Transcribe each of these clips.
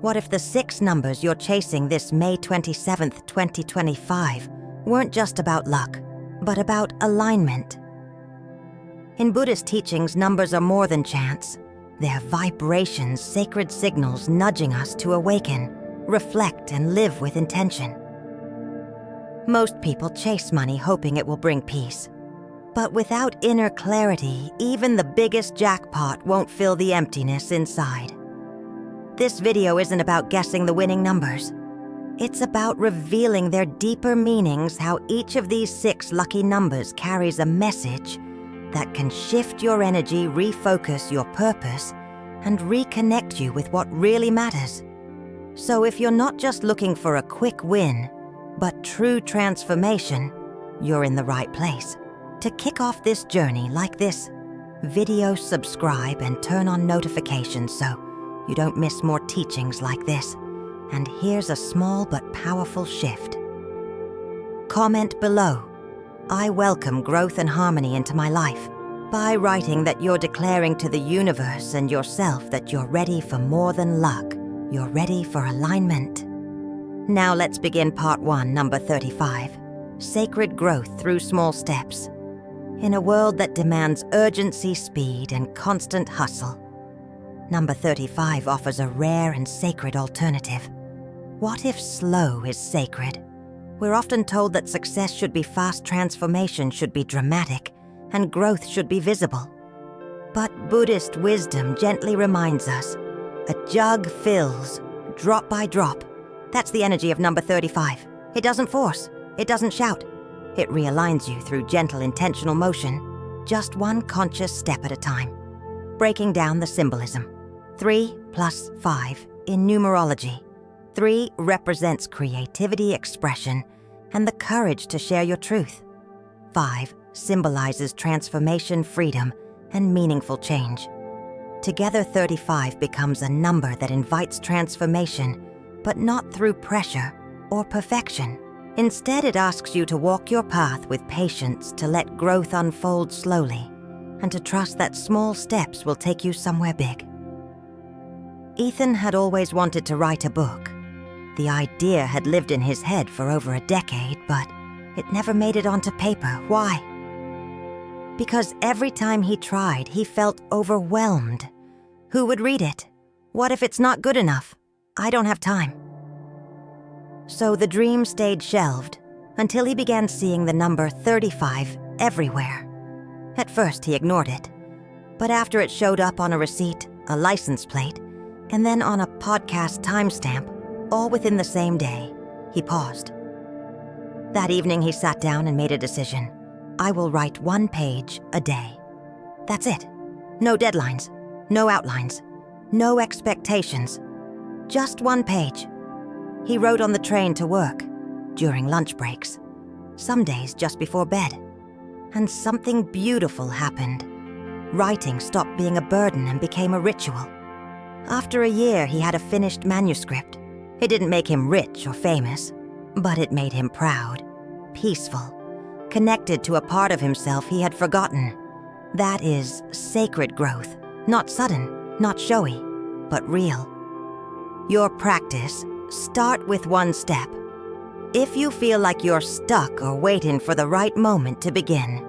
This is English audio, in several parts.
What if the 6 numbers you're chasing this May 27th, 2025 weren't just about luck, but about alignment? In Buddhist teachings, numbers are more than chance. They're vibrations, sacred signals nudging us to awaken, reflect, and live with intention. Most people chase money hoping it will bring peace. But without inner clarity, even the biggest jackpot won't fill the emptiness inside. This video isn't about guessing the winning numbers. It's about revealing their deeper meanings, how each of these 6 lucky numbers carries a message that can shift your energy, refocus your purpose, and reconnect you with what really matters. So if you're not just looking for a quick win, but true transformation, you're in the right place. To kick off this journey like this, video subscribe and turn on notifications so you don't miss more teachings like this. And here's a small but powerful shift. Comment below. I welcome growth and harmony into my life. By writing that you're declaring to the universe and yourself that you're ready for more than luck. You're ready for alignment. Now let's begin part 1, number 35. Sacred growth through small steps. In a world that demands urgency, speed, and constant hustle, number 35 offers a rare and sacred alternative. What if slow is sacred? We're often told that success should be fast, transformation should be dramatic, and growth should be visible. But Buddhist wisdom gently reminds us, a jug fills, drop by drop. That's the energy of number 35. It doesn't force, it doesn't shout. It realigns you through gentle, intentional motion, just one conscious step at a time. Breaking down the symbolism. 3 plus 5 in numerology. 3 represents creativity, expression, and the courage to share your truth. 5 symbolizes transformation, freedom, and meaningful change. Together, 35 becomes a number that invites transformation, but not through pressure or perfection. Instead, it asks you to walk your path with patience, to let growth unfold slowly, and to trust that small steps will take you somewhere big. Ethan had always wanted to write a book. The idea had lived in his head for over a decade, but it never made it onto paper. Why? Because every time he tried, he felt overwhelmed. Who would read it? What if it's not good enough? I don't have time. So the dream stayed shelved until he began seeing the number 35 everywhere. At first, he ignored it. But after it showed up on a receipt, a license plate, and then on a podcast timestamp, all within the same day, he paused. That evening, he sat down and made a decision. I will write 1 page a day. That's it. No deadlines, no outlines, no expectations. Just 1 page. He wrote on the train to work, during lunch breaks, some days just before bed. And something beautiful happened. Writing stopped being a burden and became a ritual. After a year, he had a finished manuscript. It didn't make him rich or famous, but it made him proud, peaceful, connected to a part of himself he had forgotten. That is sacred growth, not sudden, not showy, but real. Your practice, start with 1 step. If you feel like you're stuck or waiting for the right moment to begin,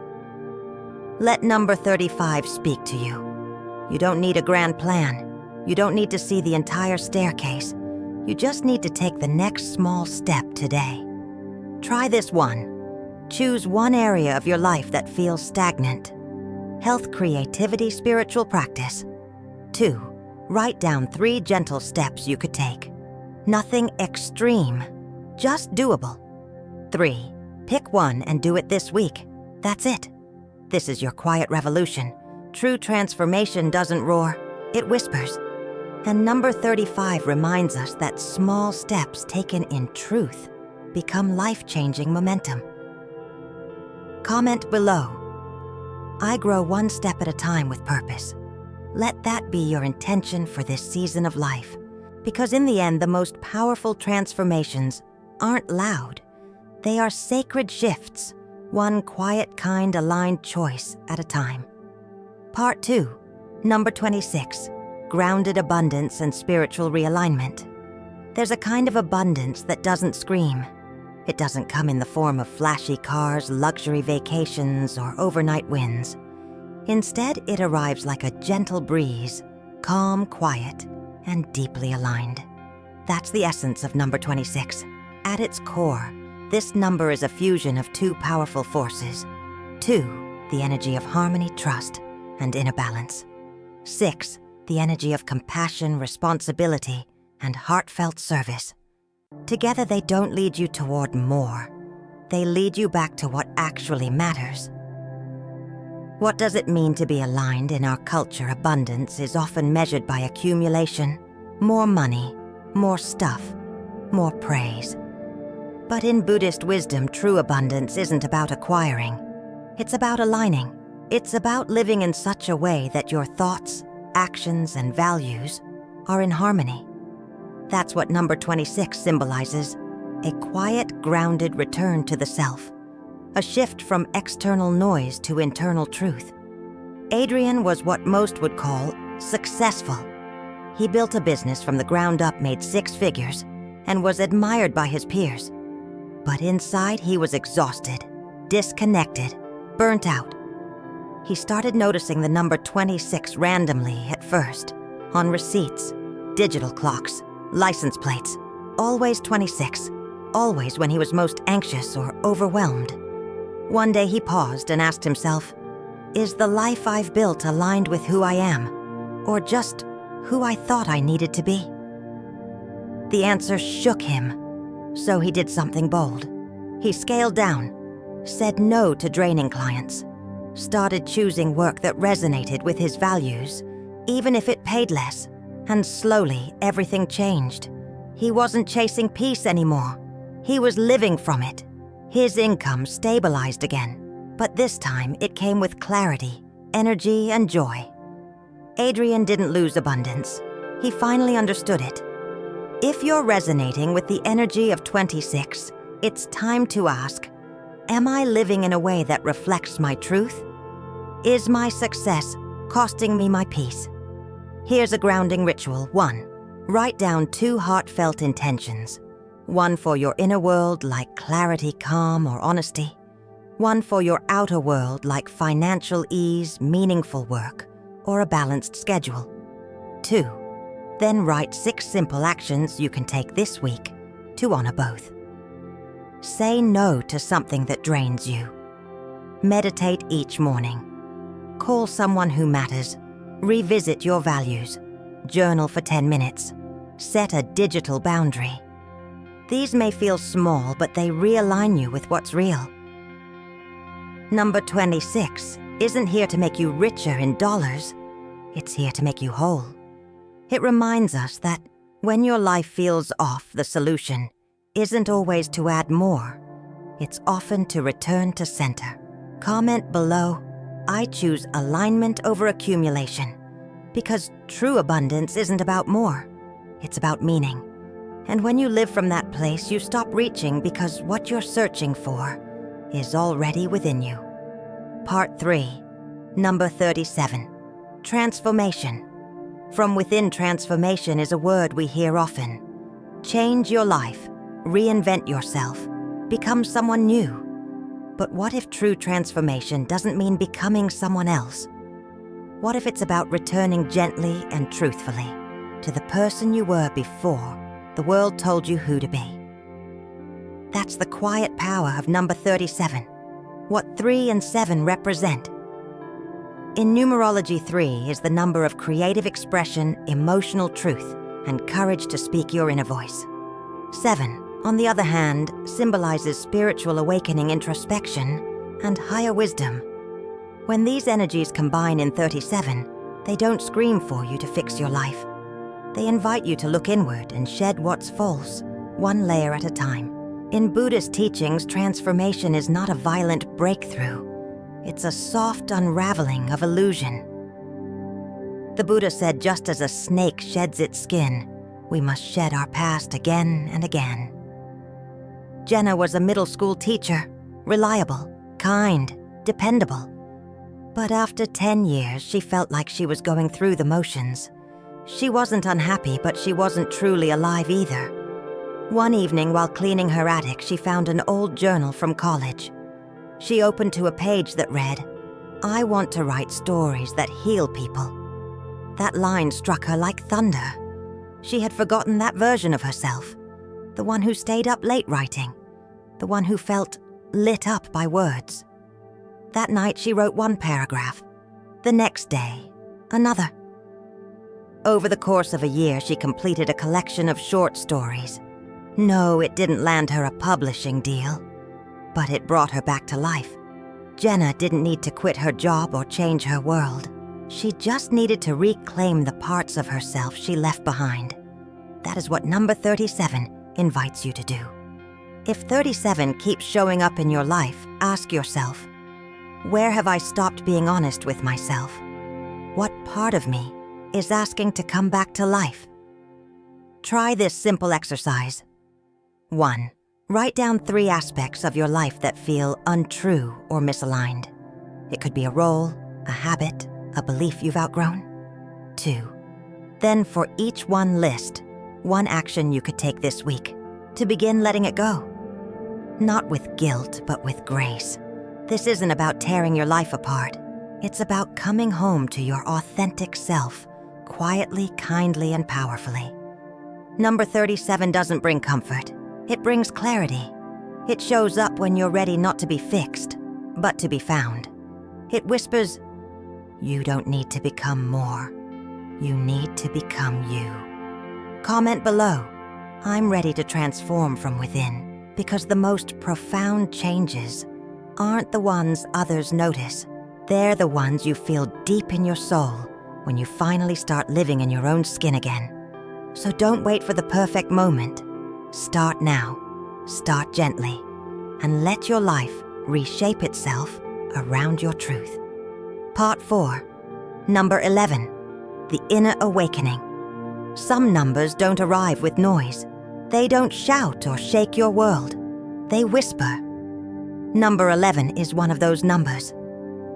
let number 35 speak to you. You don't need a grand plan. You don't need to see the entire staircase. You just need to take the next small step today. Try this one. Choose 1 area of your life that feels stagnant. Health, creativity, spiritual practice. 2, write down 3 gentle steps you could take. Nothing extreme, just doable. 3, pick 1 and do it this week. That's it. This is your quiet revolution. True transformation doesn't roar, it whispers. And number 35 reminds us that small steps taken in truth become life-changing momentum. Comment below. I grow 1 step at a time with purpose. Let that be your intention for this season of life. Because in the end, the most powerful transformations aren't loud. They are sacred shifts, 1 quiet, kind, aligned choice at a time. Part 2, number 26. Grounded abundance and spiritual realignment. There's a kind of abundance that doesn't scream. It doesn't come in the form of flashy cars, luxury vacations, or overnight wins. Instead, it arrives like a gentle breeze, calm, quiet, and deeply aligned. That's the essence of number 26. At its core, this number is a fusion of two powerful forces. 2, the energy of harmony, trust, and inner balance. 6, the energy of compassion, responsibility, and heartfelt service. Together, they don't lead you toward more. They lead you back to what actually matters. What does it mean to be aligned in our culture? Abundance is often measured by accumulation, more money, more stuff, more praise. But in Buddhist wisdom, true abundance isn't about acquiring. It's about aligning. It's about living in such a way that your thoughts, actions, and values are in harmony. That's what number 26 symbolizes, a quiet, grounded return to the self, a shift from external noise to internal truth. Adrian was what most would call successful. He built a business from the ground up, made 6 figures, and was admired by his peers. But inside, he was exhausted, disconnected, burnt out. He started noticing the number 26 randomly at first, on receipts, digital clocks, license plates, always 26, always when he was most anxious or overwhelmed. One day he paused and asked himself, is the life I've built aligned with who I am, or just who I thought I needed to be? The answer shook him, so he did something bold. He scaled down, said no to draining clients, started choosing work that resonated with his values, even if it paid less. And slowly, everything changed. He wasn't chasing peace anymore. He was living from it. His income stabilized again, but this time it came with clarity, energy, and joy. Adrian didn't lose abundance. He finally understood it. If you're resonating with the energy of 26, it's time to ask, am I living in a way that reflects my truth? Is my success costing me my peace? Here's a grounding ritual. 1, write down 2 heartfelt intentions. 1 for your inner world, like clarity, calm, or honesty. 1 for your outer world, like financial ease, meaningful work, or a balanced schedule. 2, then write 6 simple actions you can take this week to honor both. Say no to something that drains you. Meditate each morning. Call someone who matters. Revisit your values. Journal for 10 minutes. Set a digital boundary. These may feel small, but they realign you with what's real. Number 26 isn't here to make you richer in dollars. It's here to make you whole. It reminds us that when your life feels off, the solution isn't always to add more. It's often to return to center. Comment below, I choose alignment over accumulation, because true abundance isn't about more. It's about meaning. And when you live from that place, you stop reaching because what you're searching for is already within you. Part 3, number 37, transformation. From within transformation is a word we hear often. Change your life, reinvent yourself, become someone new. But what if true transformation doesn't mean becoming someone else? What if it's about returning gently and truthfully to the person you were before the world told you who to be? That's the quiet power of number 37, what 3 and 7 represent. In Numerology, 3 is the number of creative expression, emotional truth, and courage to speak your inner voice. 7, on the other hand, symbolizes spiritual awakening, introspection, and higher wisdom. When these energies combine in 37, they don't scream for you to fix your life. They invite you to look inward and shed what's false, one layer at a time. In Buddhist teachings, transformation is not a violent breakthrough. It's a soft unraveling of illusion. The Buddha said, just as a snake sheds its skin, we must shed our past again and again. Jenna was a middle school teacher, reliable, kind, dependable. But after 10 years, she felt like she was going through the motions. She wasn't unhappy, but she wasn't truly alive either. One evening while cleaning her attic, she found an old journal from college. She opened to a page that read, "I want to write stories that heal people." That line struck her like thunder. She had forgotten that version of herself, the one who stayed up late writing, the one who felt lit up by words. That night she wrote one paragraph. The next day, another. Over the course of a year, she completed a collection of short stories. No, it didn't land her a publishing deal, but it brought her back to life. Jenna didn't need to quit her job or change her world. She just needed to reclaim the parts of herself she left behind. That is what number 37 invites you to do. If 37 keeps showing up in your life, ask yourself, where have I stopped being honest with myself? What part of me is asking to come back to life? Try this simple exercise. 1. Write down 3 aspects of your life that feel untrue or misaligned. It could be a role, a habit, a belief you've outgrown. 2. Then for each one list, one action you could take this week to begin letting it go. Not with guilt, but with grace. This isn't about tearing your life apart. It's about coming home to your authentic self, quietly, kindly, and powerfully. Number 37 doesn't bring comfort. It brings clarity. It shows up when you're ready not to be fixed, but to be found. It whispers, you don't need to become more. You need to become you. Comment below, I'm ready to transform from within, because the most profound changes aren't the ones others notice. They're the ones you feel deep in your soul when you finally start living in your own skin again. So don't wait for the perfect moment. Start now. Start gently. And let your life reshape itself around your truth. Part 4. Number 11. The Inner Awakening. Some numbers don't arrive with noise. They don't shout or shake your world. They whisper. Number 11 is one of those numbers.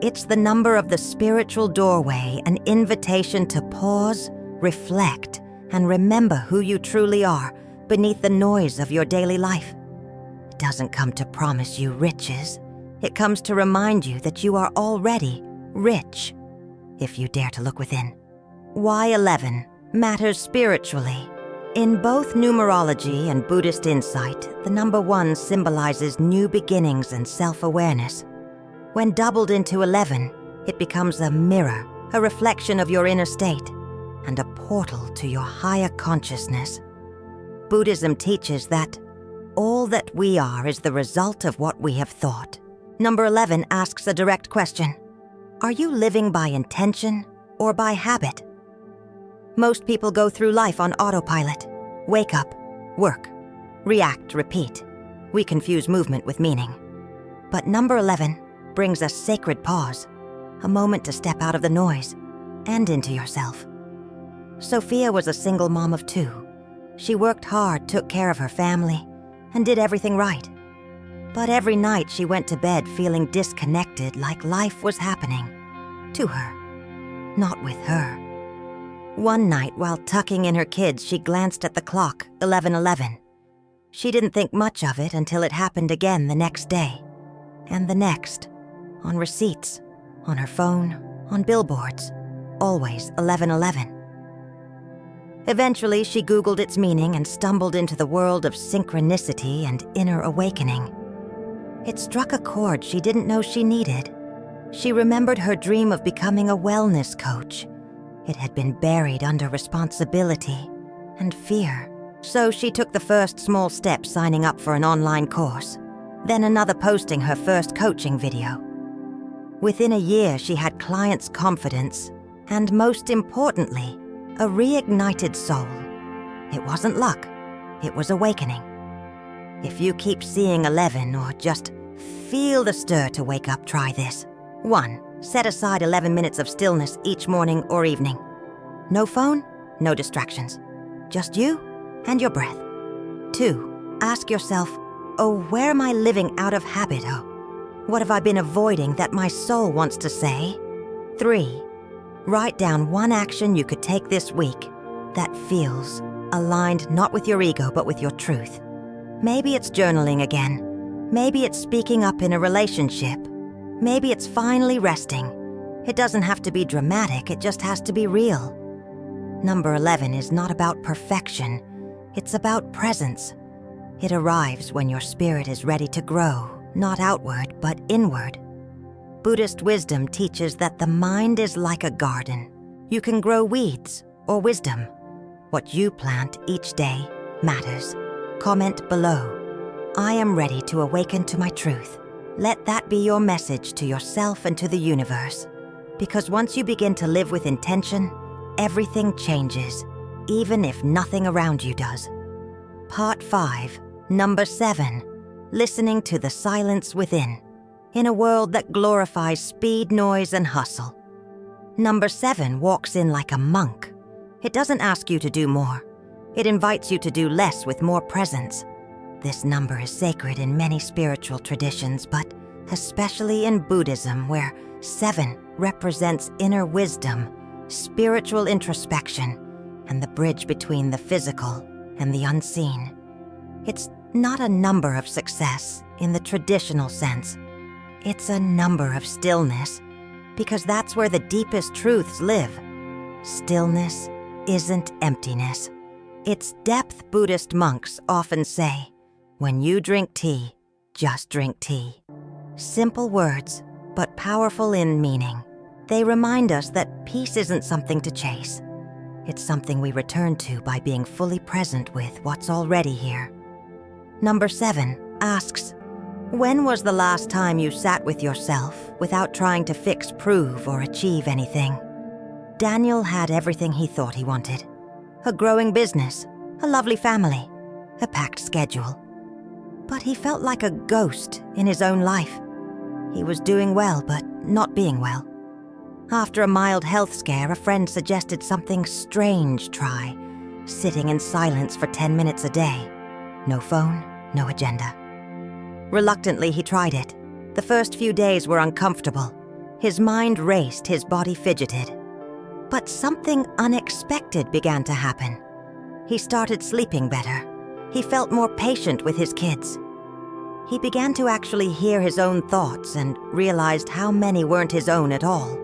It's the number of the spiritual doorway, an invitation to pause, reflect, and remember who you truly are beneath the noise of your daily life. It doesn't come to promise you riches. It comes to remind you that you are already rich, if you dare to look within. Why 11 matters spiritually. In both numerology and Buddhist insight, the number 1 symbolizes new beginnings and self-awareness. When doubled into 11, it becomes a mirror, a reflection of your inner state, and a portal to your higher consciousness. Buddhism teaches that all that we are is the result of what we have thought. Number 11 asks a direct question. Are you living by intention or by habit? Most people go through life on autopilot. Wake up, work, react, repeat. We confuse movement with meaning. But number 11 brings a sacred pause, a moment to step out of the noise and into yourself. Sophia was a single mom of 2. She worked hard, took care of her family, and did everything right. But every night she went to bed feeling disconnected, like life was happening to her, not with her. One night, while tucking in her kids, she glanced at the clock, 11:11. She didn't think much of it until it happened again the next day, and the next, on receipts, on her phone, on billboards, always 11:11. Eventually, she Googled its meaning and stumbled into the world of synchronicity and inner awakening. It struck a chord she didn't know she needed. She remembered her dream of becoming a wellness coach. It had been buried under responsibility and fear. So she took the first small step, signing up for an online course, then another, posting her first coaching video. Within a year, she had clients' confidence and, most importantly, a reignited soul. It wasn't luck, it was awakening. If you keep seeing 11 or just feel the stir to wake up, try this. 1. Set aside 11 minutes of stillness each morning or evening. No phone, no distractions. Just you and your breath. 2. Ask yourself, oh, where am I living out of habit? Oh, what have I been avoiding that my soul wants to say? 3. Write down one action you could take this week that feels aligned not with your ego but with your truth. Maybe it's journaling again. Maybe it's speaking up in a relationship. Maybe it's finally resting. It doesn't have to be dramatic, it just has to be real. Number 11 is not about perfection. It's about presence. It arrives when your spirit is ready to grow, not outward, but inward. Buddhist wisdom teaches that the mind is like a garden. You can grow weeds or wisdom. What you plant each day matters. Comment below. I am ready to awaken to my truth. Let that be your message to yourself and to the universe. Because once you begin to live with intention, everything changes, even if nothing around you does. Part 5, Number 7, Listening to the silence within, in a world that glorifies speed, noise, and hustle. Number 7 walks in like a monk. It doesn't ask you to do more. It invites you to do less with more presence. This number is sacred in many spiritual traditions, but especially in Buddhism, where 7 represents inner wisdom, spiritual introspection, and the bridge between the physical and the unseen. It's not a number of success in the traditional sense. It's a number of stillness, because that's where the deepest truths live. Stillness isn't emptiness. It's depth. Buddhist monks often say, when you drink tea, just drink tea. Simple words, but powerful in meaning. They remind us that peace isn't something to chase. It's something we return to by being fully present with what's already here. Number 7 asks, when was the last time you sat with yourself without trying to fix, prove, or achieve anything? Daniel had everything he thought he wanted. A growing business, a lovely family, a packed schedule. But he felt like a ghost in his own life. He was doing well, but not being well. After a mild health scare, a friend suggested something strange try, sitting in silence for 10 minutes a day. No phone, no agenda. Reluctantly, he tried it. The first few days were uncomfortable. His mind raced, his body fidgeted. But something unexpected began to happen. He started sleeping better. He felt more patient with his kids. He began to actually hear his own thoughts and realized how many weren't his own at all,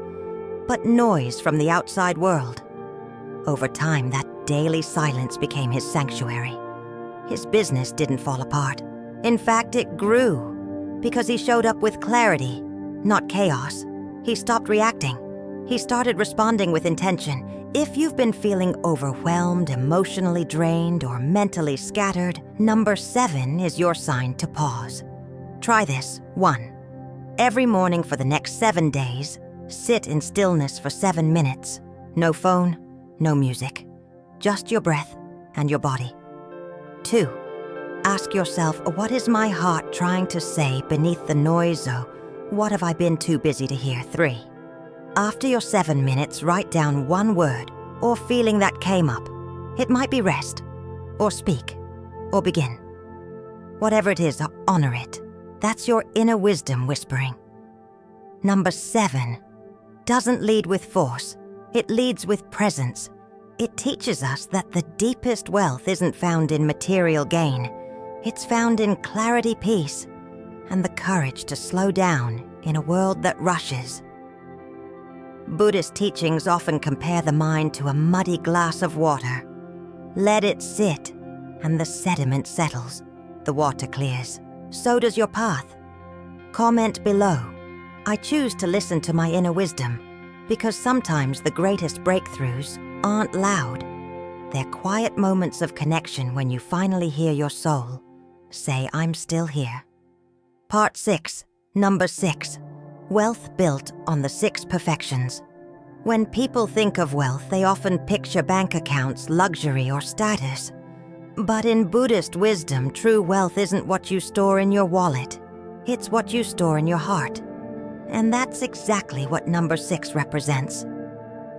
but noise from the outside world. Over time, that daily silence became his sanctuary. His business didn't fall apart. In fact, it grew, because he showed up with clarity, not chaos. He stopped reacting. He started responding with intention. If you've been feeling overwhelmed, emotionally drained, or mentally scattered, number 7 is your sign to pause. Try this. 1. Every morning for the next 7 days, sit in stillness for 7 minutes. No phone, no music. Just your breath and your body. 2. Ask yourself, what is my heart trying to say beneath the noise? Oh, what have I been too busy to hear? 3. After your 7 minutes, write down one word or feeling that came up. It might be rest, or speak, or begin. Whatever it is, honor it. That's your inner wisdom whispering. Number 7 doesn't lead with force. It leads with presence. It teaches us that the deepest wealth isn't found in material gain. It's found in clarity, peace, and the courage to slow down in a world that rushes. Buddhist teachings often compare the mind to a muddy glass of water. Let it sit, and the sediment settles. The water clears. So does your path. Comment below. I choose to listen to my inner wisdom, because sometimes the greatest breakthroughs aren't loud. They're quiet moments of connection when you finally hear your soul say, I'm still here. Part 6, Number 6. Wealth built on the 6 perfections. When people think of wealth, they often picture bank accounts, luxury, or status. But in Buddhist wisdom, true wealth isn't what you store in your wallet. It's what you store in your heart. And that's exactly what number 6 represents.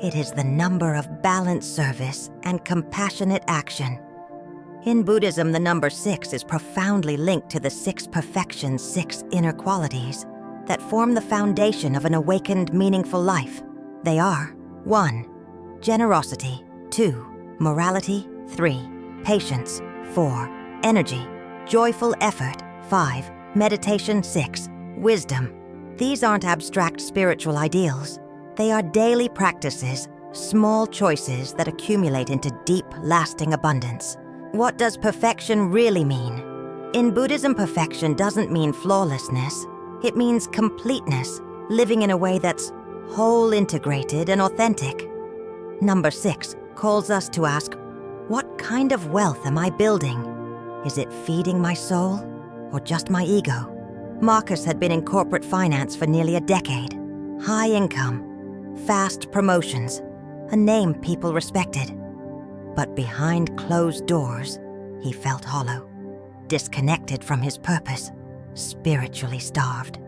It is the number of balanced service and compassionate action. In Buddhism, the number 6 is profoundly linked to the 6 perfections, 6 inner qualities that form the foundation of an awakened, meaningful life. They are 1. Generosity. 2. Morality. 3. patience. 4. Energy, joyful effort. 5. Meditation. 6. Wisdom. These aren't abstract spiritual ideals. They are daily practices, small choices that accumulate into deep, lasting abundance. What does perfection really mean? In Buddhism, perfection doesn't mean flawlessness. It means completeness, living in a way that's whole, integrated, and authentic. Number 6 calls us to ask, what kind of wealth am I building? Is it feeding my soul or just my ego? Marcus had been in corporate finance for nearly a decade. High income, fast promotions, a name people respected. But behind closed doors, he felt hollow, disconnected from his purpose, spiritually starved.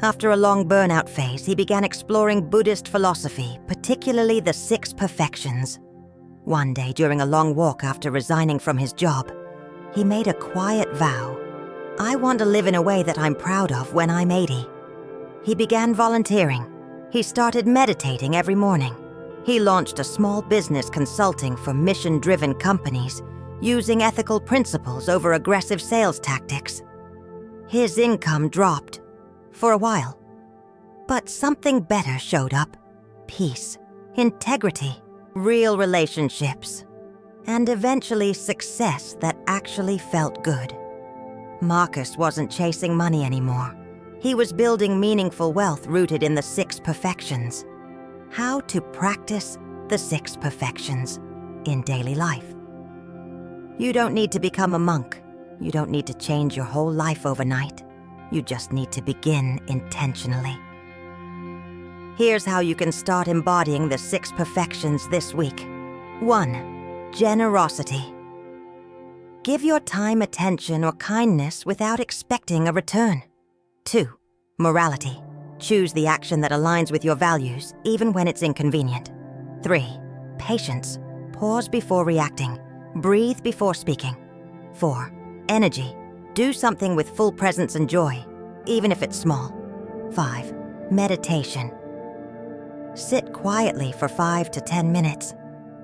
After a long burnout phase, he began exploring Buddhist philosophy, particularly the 6 perfections. One day, during a long walk after resigning from his job, he made a quiet vow. I want to live in a way that I'm proud of when I'm 80. He began volunteering. He started meditating every morning. He launched a small business consulting for mission-driven companies, using ethical principles over aggressive sales tactics. His income dropped, for a while. But something better showed up. Peace, integrity, real relationships, and eventually success that actually felt good. Marcus wasn't chasing money anymore. He was building meaningful wealth rooted in the 6 perfections. How to practice the 6 perfections in daily life. You don't need to become a monk. You don't need to change your whole life overnight. You just need to begin intentionally. Here's how you can start embodying the 6 perfections this week. 1. Generosity. Give your time, attention, or kindness without expecting a return. 2. Morality. Choose the action that aligns with your values, even when it's inconvenient. 3. Patience. Pause before reacting. Breathe before speaking. 4. Energy. Do something with full presence and joy, even if it's small. 5. Meditation. Sit quietly for 5 to 10 minutes.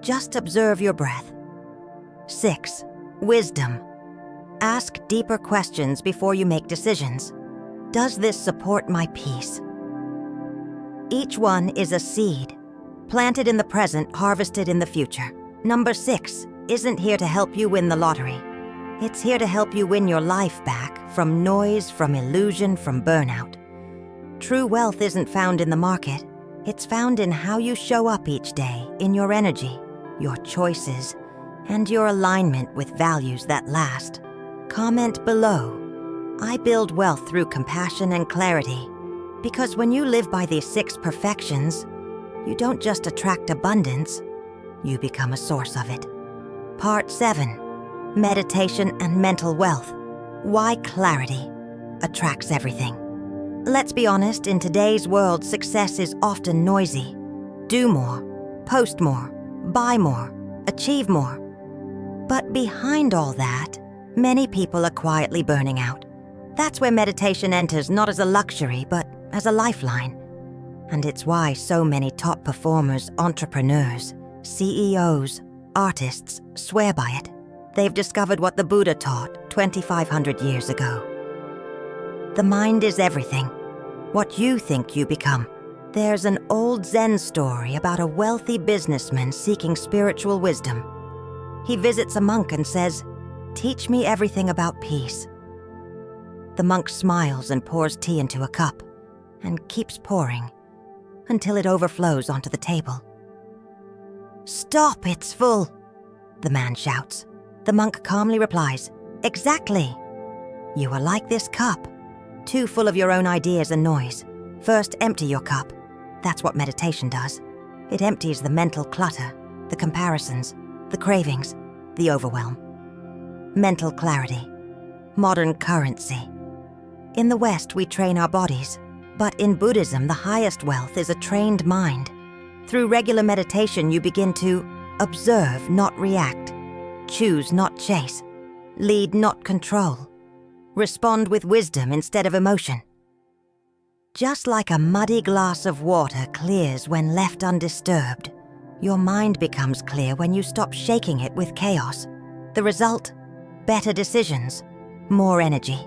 Just observe your breath. 6. Wisdom. Ask deeper questions before you make decisions. Does this support my peace? Each one is a seed, planted in the present, harvested in the future. Number 6 isn't here to help you win the lottery. It's here to help you win your life back from noise, from illusion, from burnout. True wealth isn't found in the market. It's found in how you show up each day, in your energy, your choices, and your alignment with values that last. Comment below. I build wealth through compassion and clarity, because when you live by these 6 perfections, you don't just attract abundance, you become a source of it. Part 7. Meditation and mental wealth. Why clarity attracts everything. Let's be honest, in today's world, success is often noisy. Do more, post more, buy more, achieve more. But behind all that, many people are quietly burning out. That's where meditation enters, not as a luxury, but as a lifeline. And it's why so many top performers, entrepreneurs, CEOs, artists swear by it. They've discovered what the Buddha taught 2,500 years ago. The mind is everything. What you think you become. There's an old Zen story about a wealthy businessman seeking spiritual wisdom. He visits a monk and says, "Teach me everything about peace." The monk smiles and pours tea into a cup, and keeps pouring, until it overflows onto the table. "Stop, it's full," the man shouts. The monk calmly replies, "Exactly. You are like this cup, too full of your own ideas and noise. First, empty your cup." That's what meditation does. It empties the mental clutter, the comparisons, the cravings, the overwhelm. Mental clarity. Modern currency. In the West, we train our bodies, but in Buddhism, the highest wealth is a trained mind. Through regular meditation, you begin to observe, not react, choose, not chase, lead, not control, respond with wisdom instead of emotion. Just like a muddy glass of water clears when left undisturbed, Your mind becomes clear when you stop shaking it with chaos. The result? Better decisions, more energy,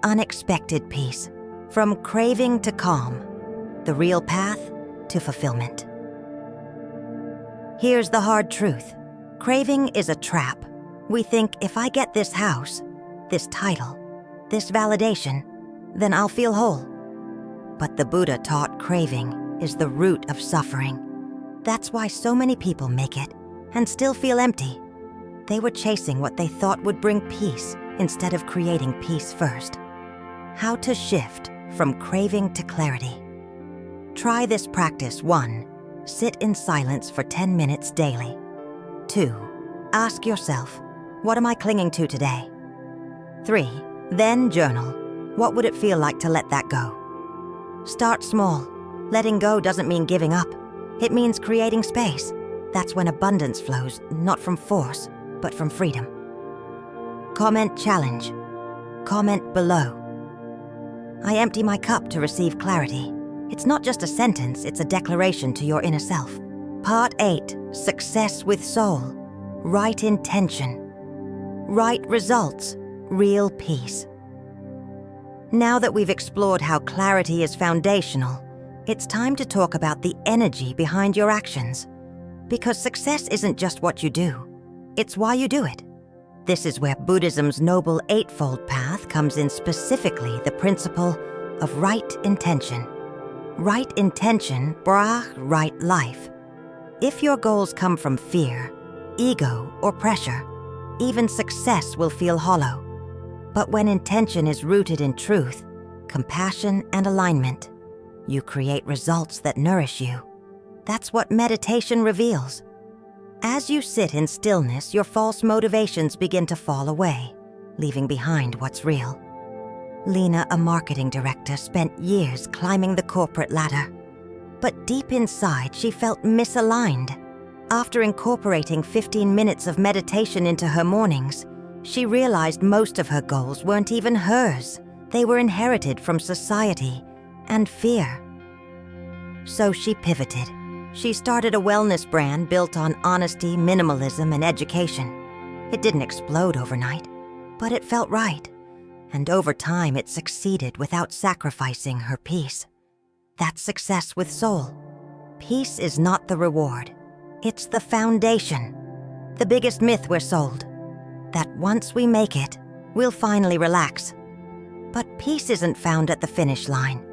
unexpected peace. From craving to calm, the real path to fulfillment. Here's the hard truth. Craving is a trap. We think if I get this house, this title, this validation, then I'll feel whole. But the Buddha taught craving is the root of suffering. That's why so many people make it and still feel empty. They were chasing what they thought would bring peace instead of creating peace first. How to shift from craving to clarity. Try this practice. 1. Sit in silence for 10 minutes daily. 2. Ask yourself, what am I clinging to today? 3. Then journal. What would it feel like to let that go? Start small. Letting go doesn't mean giving up. It means creating space. That's when abundance flows, not from force, but from freedom. Comment challenge. Comment below. I empty my cup to receive clarity. It's not just a sentence, it's a declaration to your inner self. Part 8, Success with Soul. Right intention. Right results. Real peace. Now that we've explored how clarity is foundational, it's time to talk about the energy behind your actions. Because success isn't just what you do, it's why you do it. This is where Buddhism's Noble Eightfold Path comes in, specifically the principle of right intention. Right intention, right life. If your goals come from fear, ego, or pressure, even success will feel hollow. But when intention is rooted in truth, compassion, and alignment, you create results that nourish you. That's what meditation reveals. As you sit in stillness, your false motivations begin to fall away, leaving behind what's real. Lena, a marketing director, spent years climbing the corporate ladder. But deep inside, she felt misaligned. After incorporating 15 minutes of meditation into her mornings, she realized most of her goals weren't even hers. They were inherited from society and fear. So she pivoted. She started a wellness brand built on honesty, minimalism, and education. It didn't explode overnight, but it felt right. And over time, it succeeded without sacrificing her peace. That's success with soul. Peace is not the reward. It's the foundation. The biggest myth we're sold. That once we make it, we'll finally relax. But peace isn't found at the finish line.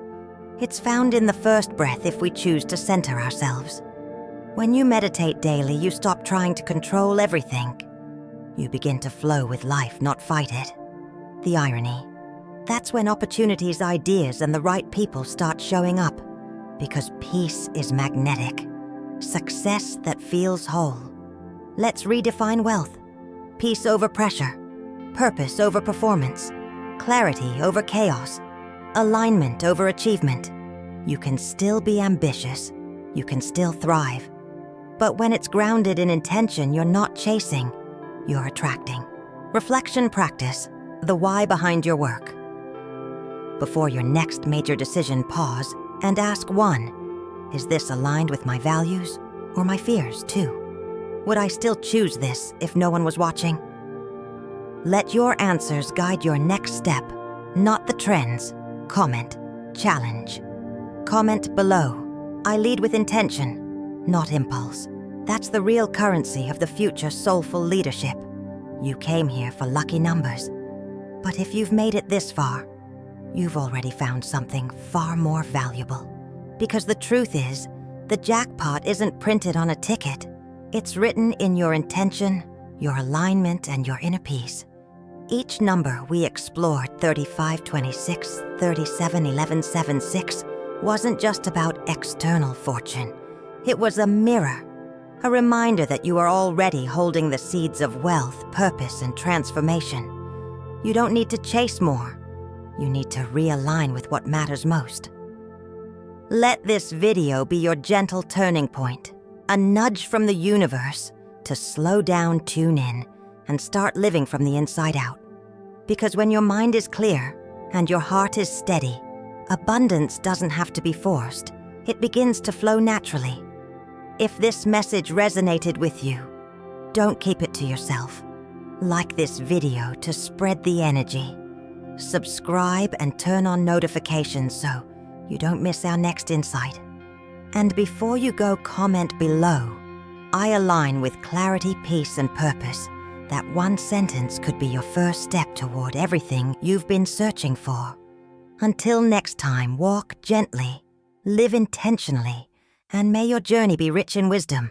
It's found in the first breath if we choose to center ourselves. When you meditate daily, you stop trying to control everything. You begin to flow with life, not fight it. The irony. That's when opportunities, ideas, and the right people start showing up. Because peace is magnetic. Success that feels whole. Let's redefine wealth. Peace over pressure. Purpose over performance. Clarity over chaos. Alignment over achievement. You can still be ambitious. You can still thrive. But when it's grounded in intention, you're not chasing. You're attracting. Reflection practice. The why behind your work. Before your next major decision, pause and ask 1. Is this aligned with my values or my fears? 2. Would I still choose this if no one was watching? Let your answers guide your next step, not the trends. Comment, challenge. Comment below. I lead with intention, not impulse. That's the real currency of the future soulful leadership. You came here for lucky numbers. But if you've made it this far, you've already found something far more valuable. Because the truth is, the jackpot isn't printed on a ticket. It's written in your intention, your alignment, and your inner peace. Each number we explored, 35, 26, 37, 11, 7, 6, wasn't just about external fortune. It was a mirror, a reminder that you are already holding the seeds of wealth, purpose, and transformation. You don't need to chase more. You need to realign with what matters most. Let this video be your gentle turning point, a nudge from the universe to slow down, tune in, and start living from the inside out. Because when your mind is clear and your heart is steady, abundance doesn't have to be forced. It begins to flow naturally. If this message resonated with you, don't keep it to yourself. Like this video to spread the energy. Subscribe and turn on notifications so you don't miss our next insight. And before you go, comment below. I align with clarity, peace, and purpose. That one sentence could be your first step toward everything you've been searching for. Until next time, walk gently, live intentionally, and may your journey be rich in wisdom.